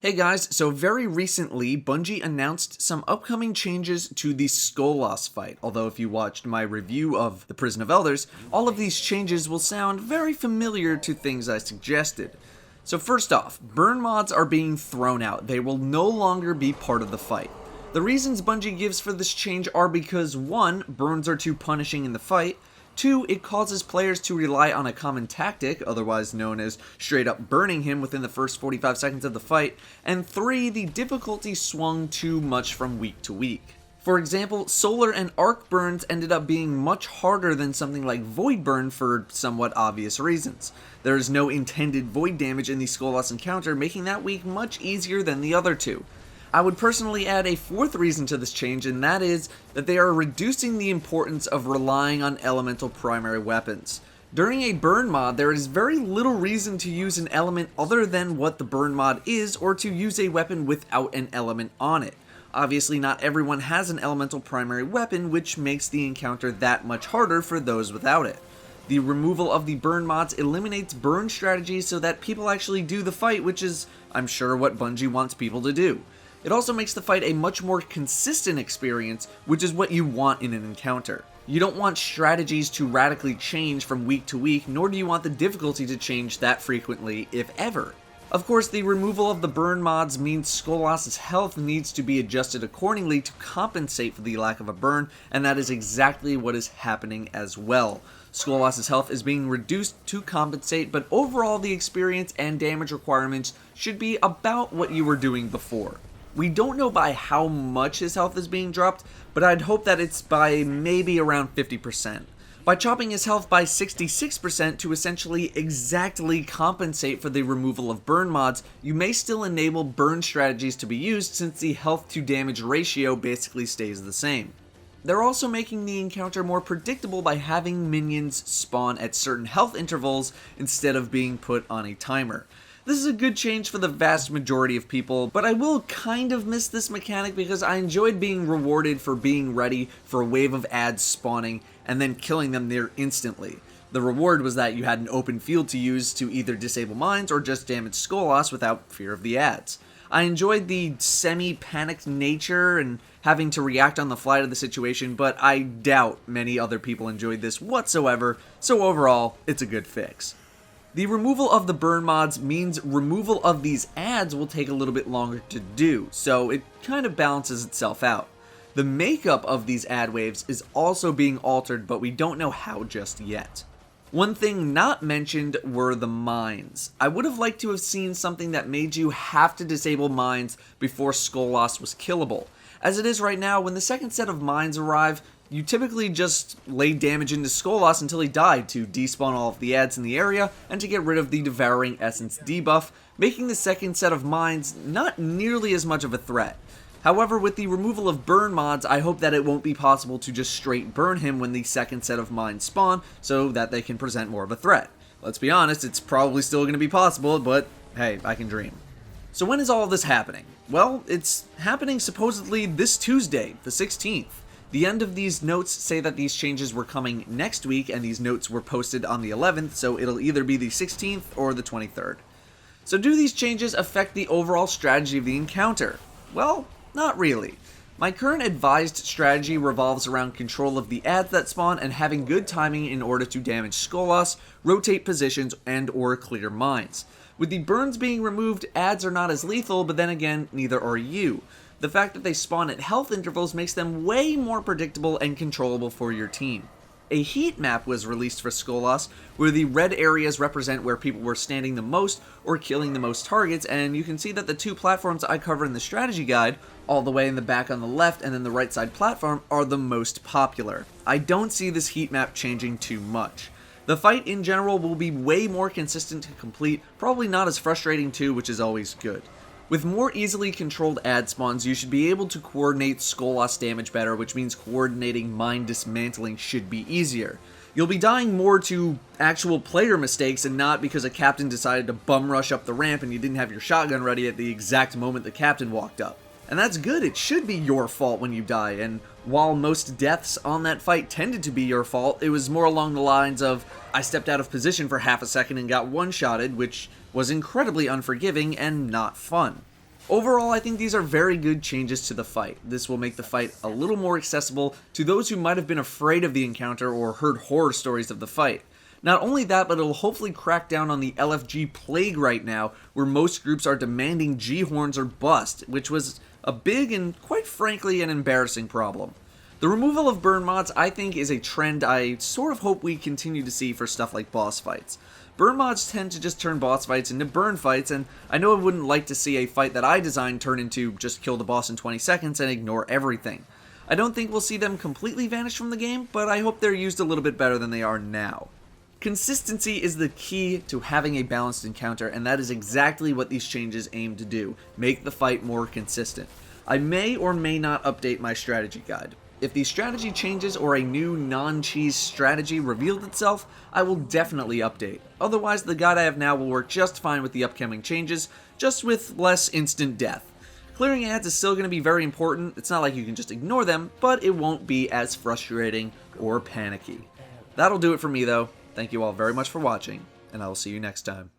Hey guys, so very recently, Bungie announced some upcoming changes to the Skolas fight. Although if you watched my review of the Prison of Elders, all of these changes will sound very familiar to things I suggested. So first off, burn mods are being thrown out. They will no longer be part of the fight. The reasons Bungie gives for this change are because 1. Burns are too punishing in the fight, 2. It causes players to rely on a common tactic, otherwise known as straight up burning him within the first 45 seconds of the fight, and 3. The difficulty swung too much from week to week. For example, solar and arc burns ended up being much harder than something like void burn for somewhat obvious reasons. There is no intended void damage in the Skolas encounter, making that week much easier than the other two. I would personally add a 4th reason to this change, and that is that they are reducing the importance of relying on elemental primary weapons. During a burn mod, there is very little reason to use an element other than what the burn mod is, or to use a weapon without an element on it. Obviously, not everyone has an elemental primary weapon, which makes the encounter that much harder for those without it. The removal of the burn mods eliminates burn strategies so that people actually do the fight, which is, I'm sure, what Bungie wants people to do. It also makes the fight a much more consistent experience, which is what you want in an encounter. You don't want strategies to radically change from week to week, nor do you want the difficulty to change that frequently, if ever. Of course, the removal of the burn mods means Skolas' health needs to be adjusted accordingly to compensate for the lack of a burn, and that is exactly what is happening as well. Skolas' health is being reduced to compensate, but overall the experience and damage requirements should be about what you were doing before. We don't know by how much his health is being dropped, but I'd hope that it's by maybe around 50%. By chopping his health by 66% to essentially exactly compensate for the removal of burn mods, you may still enable burn strategies to be used since the health to damage ratio basically stays the same. They're also making the encounter more predictable by having minions spawn at certain health intervals instead of being put on a timer. This is a good change for the vast majority of people, but I will kind of miss this mechanic because I enjoyed being rewarded for being ready for a wave of ads spawning and then killing them near instantly. The reward was that you had an open field to use to either disable mines or just damage Skolas without fear of the ads. I enjoyed the semi-panicked nature and having to react on the fly to the situation, but I doubt many other people enjoyed this whatsoever, so overall, it's a good fix. The removal of the burn mods means removal of these ads will take a little bit longer to do, so it kind of balances itself out. The makeup of these ad waves is also being altered, but we don't know how just yet. One thing not mentioned were the mines. I would have liked to have seen something that made you have to disable mines before Skolas was killable. As it is right now, when the second set of mines arrive, you typically just lay damage into Skolas until he died to despawn all of the ads in the area and to get rid of the Devouring Essence debuff, making the second set of mines not nearly as much of a threat. However, with the removal of burn mods, I hope that it won't be possible to just straight burn him when the second set of mines spawn, so that they can present more of a threat. Let's be honest, it's probably still going to be possible, but hey, I can dream. So when is all of this happening? Well, it's happening supposedly this Tuesday, the 16th. The end of these notes say that these changes were coming next week, and these notes were posted on the 11th, so it'll either be the 16th or the 23rd. So do these changes affect the overall strategy of the encounter? Well, not really. My current advised strategy revolves around control of the ads that spawn and having good timing in order to damage Skolas, rotate positions, and or clear mines. With the burns being removed, ads are not as lethal, but then again, neither are you. The fact that they spawn at health intervals makes them way more predictable and controllable for your team. A heat map was released for Skolas, where the red areas represent where people were standing the most or killing the most targets, and you can see that the two platforms I cover in the strategy guide, all the way in the back on the left and then the right side platform, are the most popular. I don't see this heat map changing too much. The fight in general will be way more consistent to complete, probably not as frustrating too, which is always good. With more easily controlled ad spawns, you should be able to coordinate Skolas damage better, which means coordinating mine dismantling should be easier. You'll be dying more to actual player mistakes and not because a captain decided to bum rush up the ramp and you didn't have your shotgun ready at the exact moment the captain walked up. And that's good, it should be your fault when you die, and while most deaths on that fight tended to be your fault, it was more along the lines of, I stepped out of position for half a second and got one-shotted, which was incredibly unforgiving and not fun. Overall, I think these are very good changes to the fight. This will make the fight a little more accessible to those who might have been afraid of the encounter or heard horror stories of the fight. Not only that, but it'll hopefully crack down on the LFG plague right now, where most groups are demanding G-horns or bust, which was a big and, quite frankly, an embarrassing problem. The removal of burn mods, I think, is a trend I sort of hope we continue to see for stuff like boss fights. Burn mods tend to just turn boss fights into burn fights, and I know I wouldn't like to see a fight that I designed turn into just kill the boss in 20 seconds and ignore everything. I don't think we'll see them completely vanish from the game, but I hope they're used a little bit better than they are now. Consistency is the key to having a balanced encounter, and that is exactly what these changes aim to do, make the fight more consistent. I may or may not update my strategy guide. If the strategy changes or a new non-cheese strategy revealed itself, I will definitely update. Otherwise, the guide I have now will work just fine with the upcoming changes, just with less instant death. Clearing ads is still going to be very important. It's not like you can just ignore them, but it won't be as frustrating or panicky. That'll do it for me though. Thank you all very much for watching, and I will see you next time.